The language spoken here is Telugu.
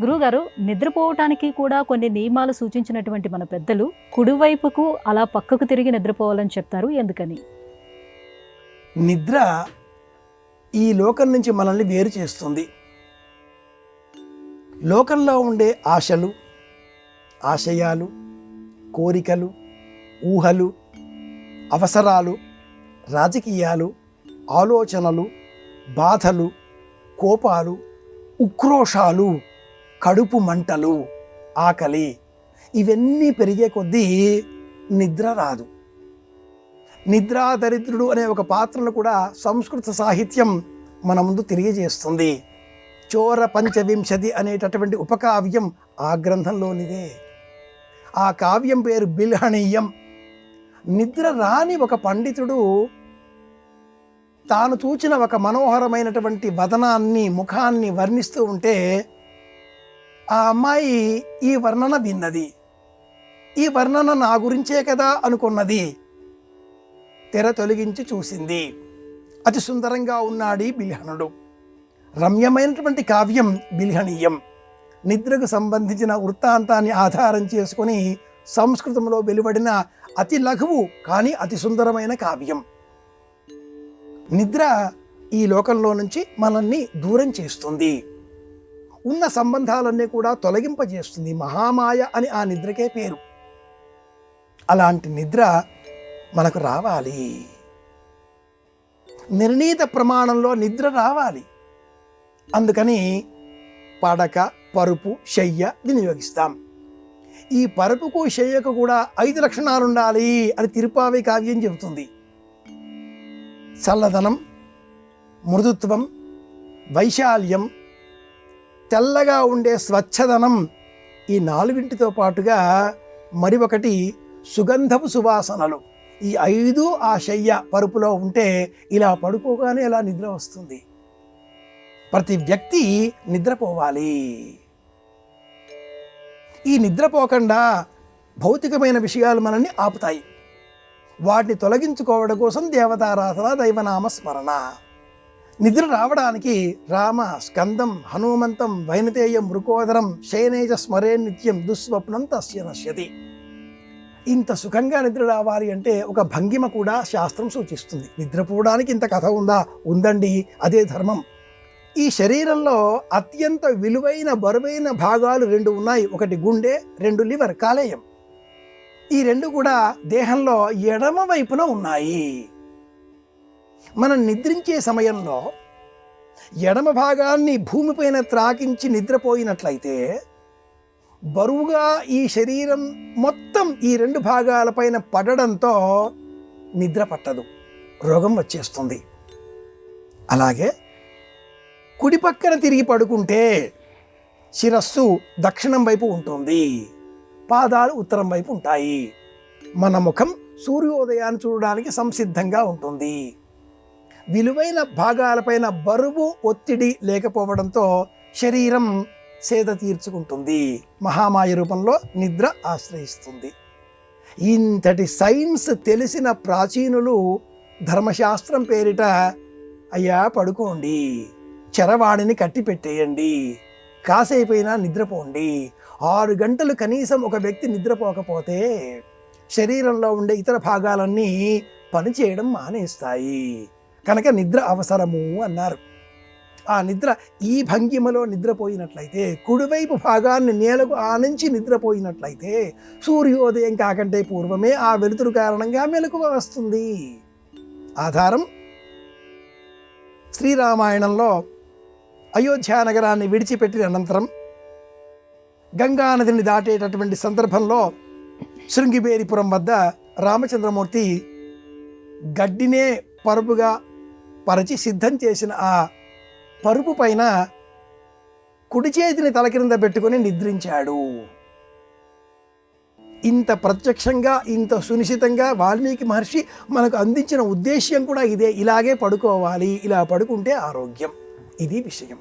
గురువుగారు, నిద్రపోవటానికి కూడా కొన్ని నియమాలు సూచించినటువంటి మన పెద్దలు కుడివైపుకు అలా పక్కకు తిరిగి నిద్రపోవాలని చెప్తారు. ఎందుకని? నిద్ర ఈ లోకం నుంచి మనల్ని వేరు చేస్తుంది. లోకంలో ఉండే ఆశలు, ఆశయాలు, కోరికలు, ఊహలు, అవసరాలు, రాజకీయాలు, ఆలోచనలు, బాధలు, కోపాలు, ఉక్రోషాలు, కడుపు మంటలు, ఆకలి ఇవన్నీ పెరిగే కొద్దీ నిద్ర రాదు. నిద్రా దరిద్రుడు అనే ఒక పాత్రను కూడా సంస్కృత సాహిత్యం మన ముందు తెలియజేస్తుంది. చోర పంచవింశతి అనేటటువంటి ఉపకావ్యం ఆ గ్రంథంలోనిదే. ఆ కావ్యం పేరు బిల్హణీయం. నిద్ర రాని ఒక పండితుడు తాను చూచిన ఒక మనోహరమైనటువంటి వదనాన్ని, ముఖాన్ని వర్ణిస్తూ ఉంటే ఆ అమ్మాయి ఈ వర్ణన విన్నది. ఈ వర్ణన నా గురించే కదా అనుకున్నది. తెర తొలగించి చూసింది. అతి సుందరంగా ఉన్నాడు బిల్హణుడు. రమ్యమైనటువంటి కావ్యం బిల్హణీయం. నిద్రకు సంబంధించిన వృత్తాంతాన్ని ఆధారం చేసుకొని సంస్కృతంలో వెలువడిన అతి లఘువు కానీ అతి సుందరమైన కావ్యం. నిద్ర ఈ లోకంలో నుంచి మనల్ని దూరం చేస్తుంది. ఉన్న సంబంధాలన్నీ కూడా తొలగింపజేస్తుంది. మహామాయ అని ఆ నిద్రకే పేరు. అలాంటి నిద్ర మనకు రావాలి. నిర్ణీత ప్రమాణంలో నిద్ర రావాలి. అందుకని పడక, పరుపు, శయ్య వినియోగిస్తాం. ఈ పరుపుకు శయ్యకు కూడా 5 లక్షణాలు ఉండాలి అని తిరుపావి కావ్యం చెబుతుంది. చల్లదనం, మృదుత్వం, వైశాల్యం, తెల్లగా ఉండే స్వచ్ఛదనం, ఈ 4తో పాటుగా మరి ఒకటి సుగంధపు సువాసనలు. ఈ 5 ఆ శయ్య పరుపులో ఉంటే ఇలా పడుకోగానే ఇలా నిద్ర వస్తుంది. ప్రతి వ్యక్తి నిద్రపోవాలి. ఈ నిద్రపోకుండా భౌతికమైన విషయాలు మనల్ని ఆపుతాయి. వాటిని తొలగించుకోవడం కోసం దేవతారాధన, దైవనామ స్మరణ. నిద్ర రావడానికి రామ, స్కందం, హనుమంతం, వైనతేయం, మృకోదరం, శయనేజ స్మరే నిత్యం దుస్వప్నం తస్య నశ్యతి. ఇంత సుఖంగా నిద్ర రావాలి అంటే ఒక భంగిమ కూడా శాస్త్రం సూచిస్తుంది. నిద్రపోవడానికి ఇంత కథ ఉందా? ఉందండి. అదే ధర్మం. ఈ శరీరంలో అత్యంత విలువైన బరువైన భాగాలు 2 ఉన్నాయి. ఒకటి గుండె, 2 లివర్, కాలేయం. ఈ 2 కూడా దేహంలో ఎడమ వైపున ఉన్నాయి. మనం నిద్రించే సమయంలో ఎడమ భాగాన్ని భూమిపైన త్రాకించి నిద్రపోయినట్లయితే బరువుగా ఈ శరీరం మొత్తం ఈ 2 భాగాలపైన పడడంతో నిద్ర పట్టదు, రోగం వచ్చేస్తుంది. అలాగే కుడి పక్కన తిరిగి పడుకుంటే శిరస్సు దక్షిణం వైపు ఉంటుంది, పాదాలు ఉత్తరం వైపు ఉంటాయి. మన ముఖం సూర్యోదయాన్ని చూడడానికి సంసిద్ధంగా ఉంటుంది. విలువైన భాగాలపైన బరువు, ఒత్తిడి లేకపోవడంతో శరీరం సేద తీర్చుకుంటుంది. మహామాయ రూపంలో నిద్ర ఆశ్రయిస్తుంది. ఇంతటి సైన్స్ తెలిసిన ప్రాచీనులు ధర్మశాస్త్రం పేరిట అయ్యా పడుకోండి, చరవాణిని కట్టి పెట్టేయండి, కాసేపైనా నిద్రపోండి. 6 గంటలు కనీసం ఒక వ్యక్తి నిద్రపోకపోతే శరీరంలో ఉండే ఇతర భాగాలన్నీ పనిచేయడం మానేస్తాయి. కనుక నిద్ర అవసరము అన్నారు. ఆ నిద్ర ఈ భంగిమలో నిద్రపోయినట్లయితే, కుడివైపు భాగాన్ని నేలకు ఆనించి నిద్రపోయినట్లయితే సూర్యోదయం కాకంటే పూర్వమే ఆ వెలుతురు కారణంగా మెలకువ వస్తుంది. ఆధారం శ్రీరామాయణంలో అయోధ్య నగరాన్ని విడిచిపెట్టిన అనంతరం గంగానదిని దాటేటటువంటి సందర్భంలో శృంగిబేరిపురం వద్ద రామచంద్రమూర్తి గడ్డినే పరుపుగా పరిచి సిద్ధం చేసిన ఆ పరుపు పైన కుడి చేతిని తల క్రింద పెట్టుకొని నిద్రించాడు. ఇంత ప్రత్యక్షంగా, ఇంత సునిశ్చితంగా వాల్మీకి మహర్షి మనకు అందించిన ఉద్దేశ్యం కూడా ఇదే. ఇలాగే పడుకోవాలి, ఇలా పడుకుంటే ఆరోగ్యం. ఇది విషయం.